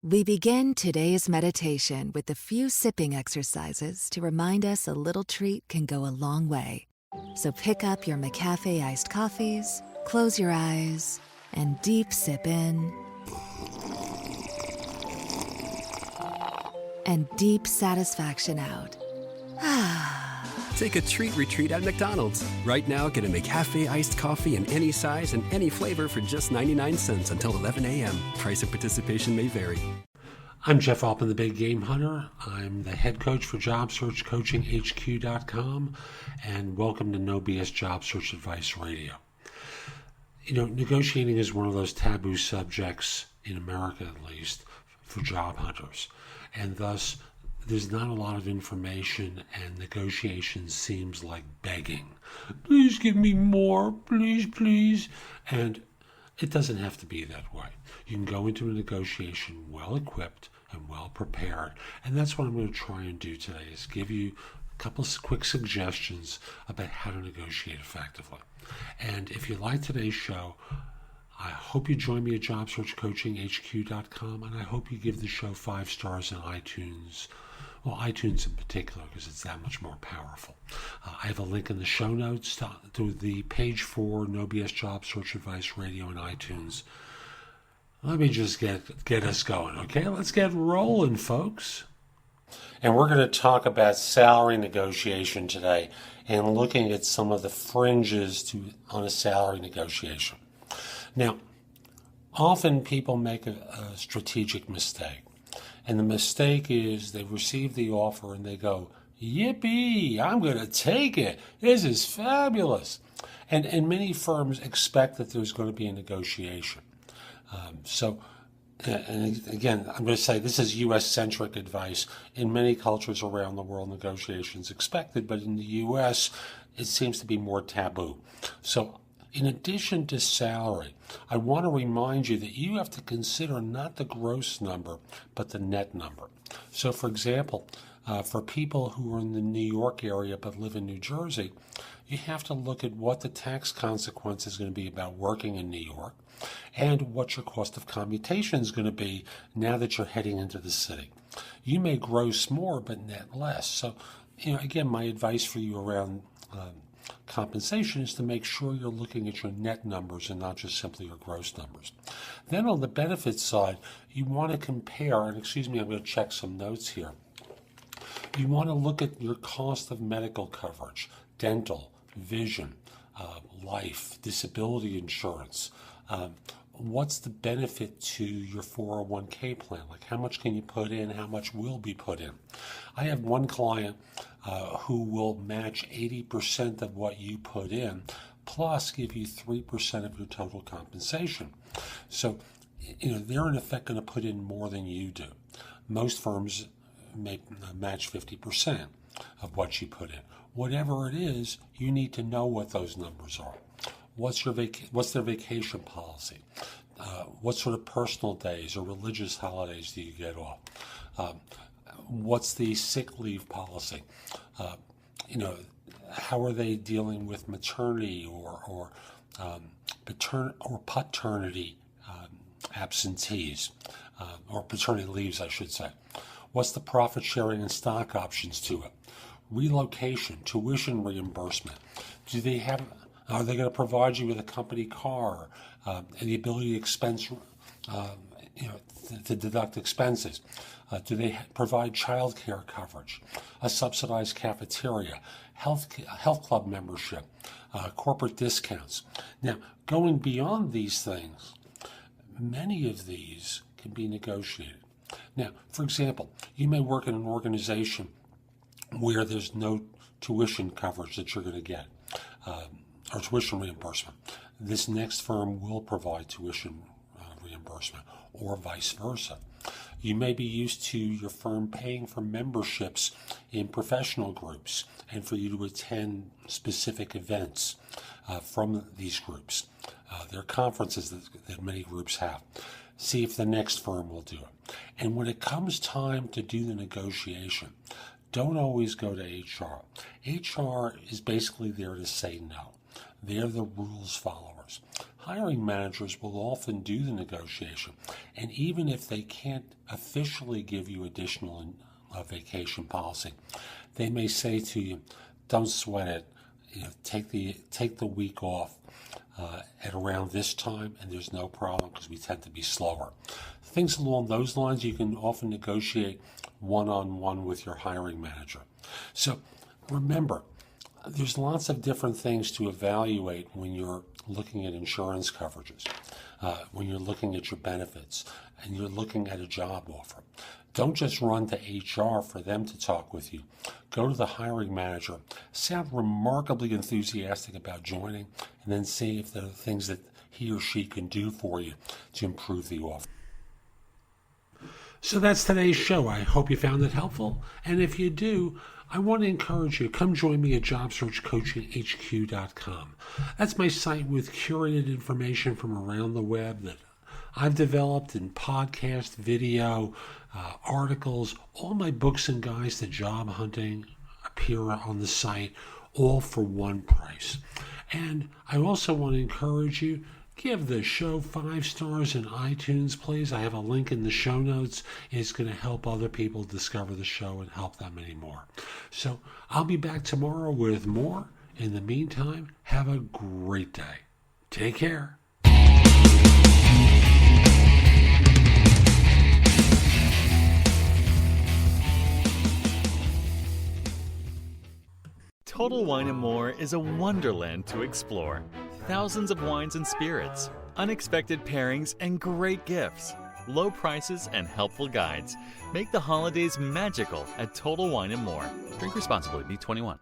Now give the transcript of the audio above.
We begin today's meditation with a few sipping exercises to remind us a little treat can go a long way. So pick up your McCafe iced coffees, close your eyes, and deep sip in, and deep satisfaction out. Take a treat retreat at McDonald's. Right now, get a McCafe iced coffee in any size and any flavor for just 99 cents until 11 a.m. Price and participation may vary. I'm Jeff Altman, the Big Game Hunter. I'm the head coach for JobSearch.Community and welcome to No BS Job Search Advice Radio. You know, negotiating is one of those taboo subjects, in America at least, for job hunters. And thus, there's not a lot of information, and negotiation seems like begging. Please give me more, please, please. And it doesn't have to be that way. You can go into a negotiation well equipped and well prepared. And that's what I'm going to try and do today, is give you a couple of quick suggestions about how to negotiate effectively. And if you like today's show, I hope you join me at JobSearchCoachingHQ.com, and I hope you give the show 5 stars on iTunes. Well, iTunes in particular, because it's that much more powerful. I have a link in the show notes to the page for No BS Job Search Advice Radio on iTunes. Let me just get us going, okay? Let's get rolling, folks. And we're going to talk about salary negotiation today and looking at some of the fringes on a salary negotiation. Now, often people make a strategic mistake. And the mistake is they receive the offer and they go, yippee, I'm going to take it. This is fabulous. And many firms expect that there's going to be a negotiation. And again, I'm going to say this is U.S.-centric advice. In many cultures around the world, negotiation is expected, but in the U.S., it seems to be more taboo. So in addition to salary, I want to remind you that you have to consider not the gross number, but the net number. So, for example, for people who are in the New York area but live in New Jersey, you have to look at what the tax consequence is going to be about working in New York and what your cost of commutation is going to be now that you're heading into the city. You may gross more, but net less. So, again, my advice for you around compensation is to make sure you're looking at your net numbers and not just simply your gross numbers. Then on the benefits side, you want to compare, and I'm going to check some notes here. You want to look at your cost of medical coverage, dental, vision, life, disability insurance. What's the benefit to your 401k plan? Like, how much can you put in? How much will be put in? I have one client who will match 80% of what you put in, plus give you 3% of your total compensation. So, they're in effect going to put in more than you do. Most firms may match 50% of what you put in. Whatever it is, you need to know what those numbers are. What's their vacation policy? What sort of personal days or religious holidays do you get off? What's the sick leave policy? How are they dealing with maternity or paternity absentees, or paternity leaves, I should say? What's the profit sharing and stock options to it? Relocation, tuition reimbursement. Are they going to provide you with a company car and the ability to to deduct expenses? Do they provide child care coverage, a subsidized cafeteria, health club membership, corporate discounts? Now, going beyond these things, many of these can be negotiated. Now, for example, you may work in an organization where there's no tuition coverage that you're going to get, or tuition reimbursement. This next firm will provide tuition reimbursement, or vice versa. You may be used to your firm paying for memberships in professional groups and for you to attend specific events from these groups. There are conferences that many groups have. See if the next firm will do it. And when it comes time to do the negotiation, don't always go to HR. HR is basically there to say no. They're the rules followers. hiring managers will often do the negotiation. And even if they can't officially give you additional vacation policy, they may say to you, don't sweat it, take the week off at around this time, and there's no problem because we tend to be slower. Things along those lines you can often negotiate one-on-one with your hiring manager. So remember, there's lots of different things to evaluate when you're looking at insurance coverages, when you're looking at your benefits, and you're looking at a job offer. Don't just run to HR for them to talk with you. Go to the hiring manager, sound remarkably enthusiastic about joining, and then see if there are things that he or she can do for you to improve the offer. So that's today's show. I hope you found it helpful. And if you do, I want to encourage you, come join me at JobSearch.Coaching HQ.com. That's my site with curated information from around the web that I've developed in podcast, video, articles. All my books and guides to job hunting appear on the site, all for one price. And I also want to encourage you, give the show 5 stars in iTunes, please. I have a link in the show notes. It's going to help other people discover the show and help them anymore. So I'll be back tomorrow with more. In the meantime, have a great day. Take care. Total Wine & More is a wonderland to explore. Thousands of wines and spirits, unexpected pairings, and great gifts. Low prices and helpful guides make the holidays magical at Total Wine & More. Drink responsibly. Be 21.